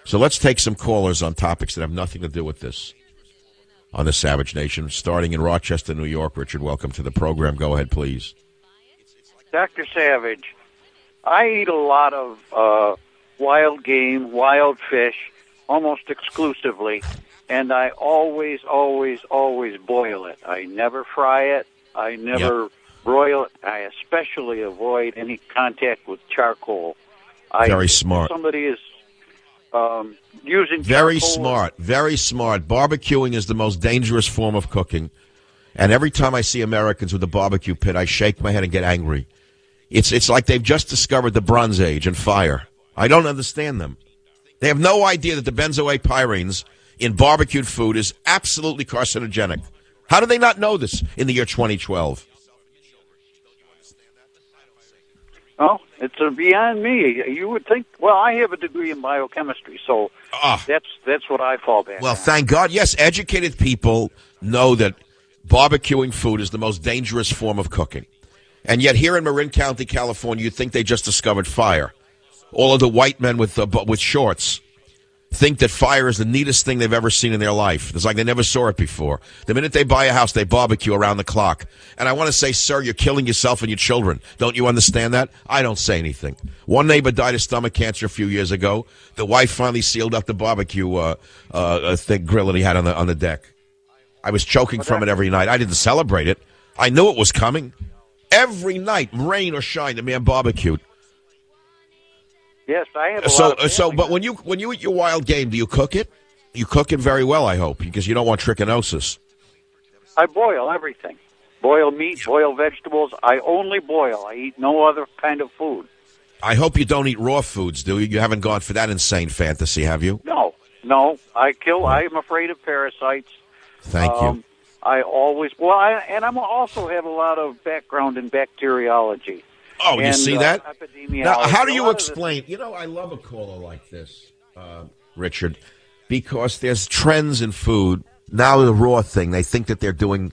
So let's take some callers on topics that have nothing to do with this on the Savage Nation. Starting in Rochester, New York. Richard, welcome to the program. Go ahead, please. Dr. Savage, I eat a lot of wild game, wild fish, almost exclusively, and I always boil it. I never fry it. I never broil it. I especially avoid any contact with charcoal. Very smart. Somebody is using very charcoal. Very smart. Barbecuing is the most dangerous form of cooking. And every time I see Americans with a barbecue pit, I shake my head and get angry. It's like they've just discovered the Bronze Age and fire. I don't understand them. They have no idea that the benzoate pyrenes in barbecued food is absolutely carcinogenic. How do they not know this in the year 2012? Oh, it's beyond me. You would think. Well, I have a degree in biochemistry, so that's what I fall back. Well, on. thank God. Yes, educated people know that barbecuing food is the most dangerous form of cooking, and yet here in Marin County, California, you think they just discovered fire. All of the white men with shorts think that fire is the neatest thing they've ever seen in their life. It's like they never saw it before. The minute they buy a house, they barbecue around the clock. And I want to say, sir, you're killing yourself and your children. Don't you understand that? I don't say anything. One neighbor died of stomach cancer a few years ago. The wife finally sealed up the barbecue grill that he had on the deck. I was choking from it every night. I didn't celebrate it. I knew it was coming. Every night, rain or shine, the man barbecued. Yes, I have a lot of family. But when you eat your wild game, do you cook it? You cook it very well, I hope, because you don't want trichinosis. I boil everything. Boil meat, boil vegetables. I only boil. I eat no other kind of food. I hope you don't eat raw foods, do you? You haven't gone for that insane fantasy, have you? No. I am afraid of parasites. Thank you. I always I'm also have a lot of background in bacteriology. Oh, you see that? Epidemiology. Now, how do you explain? I love a caller like this, Richard, because there's trends in food. Now the raw thing, they think that they're doing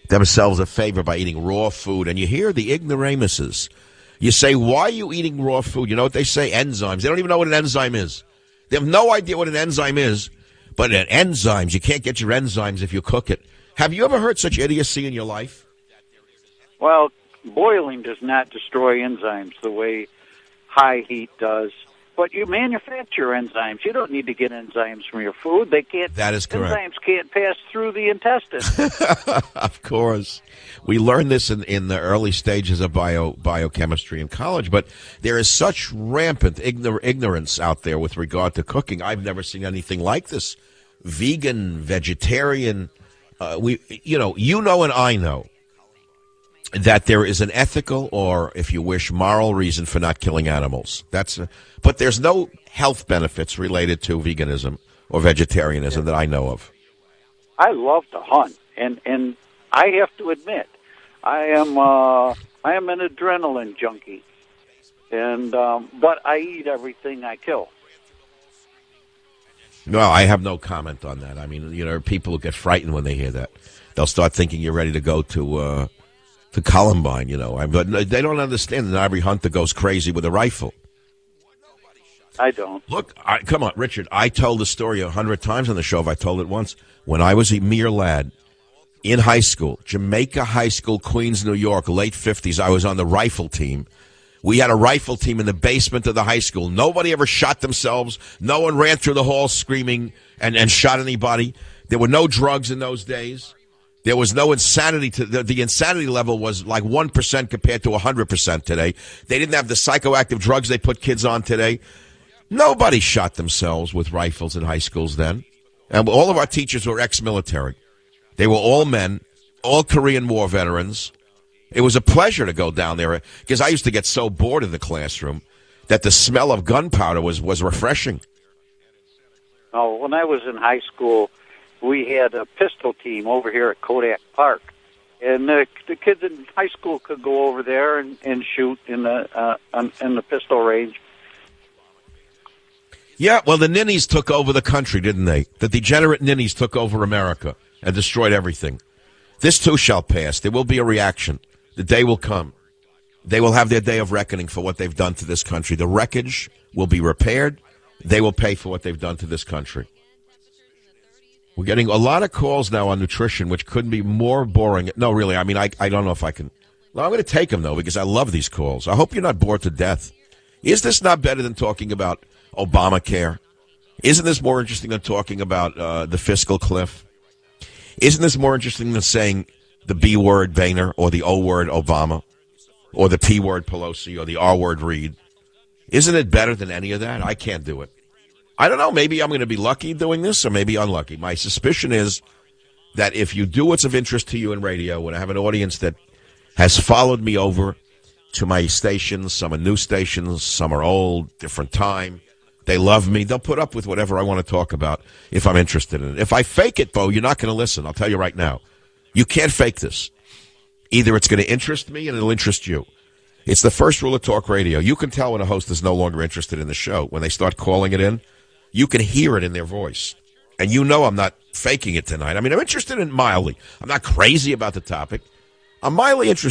themselves a favor by eating raw food. And you hear the ignoramuses. You say, why are you eating raw food? You know what they say? Enzymes. They don't even know what an enzyme is. They have no idea what an enzyme is. But enzymes, you can't get your enzymes if you cook it. Have you ever heard such idiocy in your life? Well, boiling does not destroy enzymes the way high heat does. But you manufacture enzymes. You don't need to get enzymes from your food. They can't. That is correct. Enzymes can't pass through the intestine. Of course. We learned this in the early stages of biochemistry in college, but there is such rampant ignorance out there with regard to cooking. I've never seen anything like this. Vegan, vegetarian, and I know that there is an ethical or, if you wish, moral reason for not killing animals. But there's no health benefits related to veganism or vegetarianism that I know of. I love to hunt, and I have to admit, I am an adrenaline junkie, and but I eat everything I kill. No, I have no comment on that. I mean, people who get frightened when they hear that. They'll start thinking you're ready to go to Columbine, But they don't understand that every hunter goes crazy with a rifle. I don't. Look, come on, Richard. I told the story 100 times on the show if I told it once. When I was a mere lad in high school, Jamaica High School, Queens, New York, late 50s, I was on the rifle team. We had a rifle team in the basement of the high school. Nobody ever shot themselves. No one ran through the halls screaming and shot anybody. There were no drugs in those days. There was no insanity. The insanity level was like 1% compared to 100% today. They didn't have the psychoactive drugs they put kids on today. Nobody shot themselves with rifles in high schools then. And all of our teachers were ex-military. They were all men, all Korean War veterans. It was a pleasure to go down there because I used to get so bored in the classroom that the smell of gunpowder was refreshing. Oh, when I was in high school, we had a pistol team over here at Kodak Park. And the kids in high school could go over there and shoot in the pistol range. Yeah, well, the ninnies took over the country, didn't they? The degenerate ninnies took over America and destroyed everything. This too shall pass. There will be a reaction. The day will come. They will have their day of reckoning for what they've done to this country. The wreckage will be repaired, they will pay for what they've done to this country. We're getting a lot of calls now on nutrition, which couldn't be more boring. No, really, I mean, I don't know if I can. Well, I'm going to take them, though, because I love these calls. I hope you're not bored to death. Is this not better than talking about Obamacare? Isn't this more interesting than talking about the fiscal cliff? Isn't this more interesting than saying the B word Boehner or the O word Obama or the P word Pelosi or the R word Reid? Isn't it better than any of that? I can't do it. I don't know. Maybe I'm going to be lucky doing this or maybe unlucky. My suspicion is that if you do what's of interest to you in radio, when I have an audience that has followed me over to my stations, some are new stations, some are old, different time. They love me. They'll put up with whatever I want to talk about if I'm interested in it. If I fake it, Bo, you're not going to listen. I'll tell you right now. You can't fake this. Either it's going to interest me and it'll interest you. It's the first rule of talk radio. You can tell when a host is no longer interested in the show. When they start calling it in, you can hear it in their voice. And you know I'm not faking it tonight. I mean, I'm interested in it mildly. I'm not crazy about the topic. I'm mildly interested.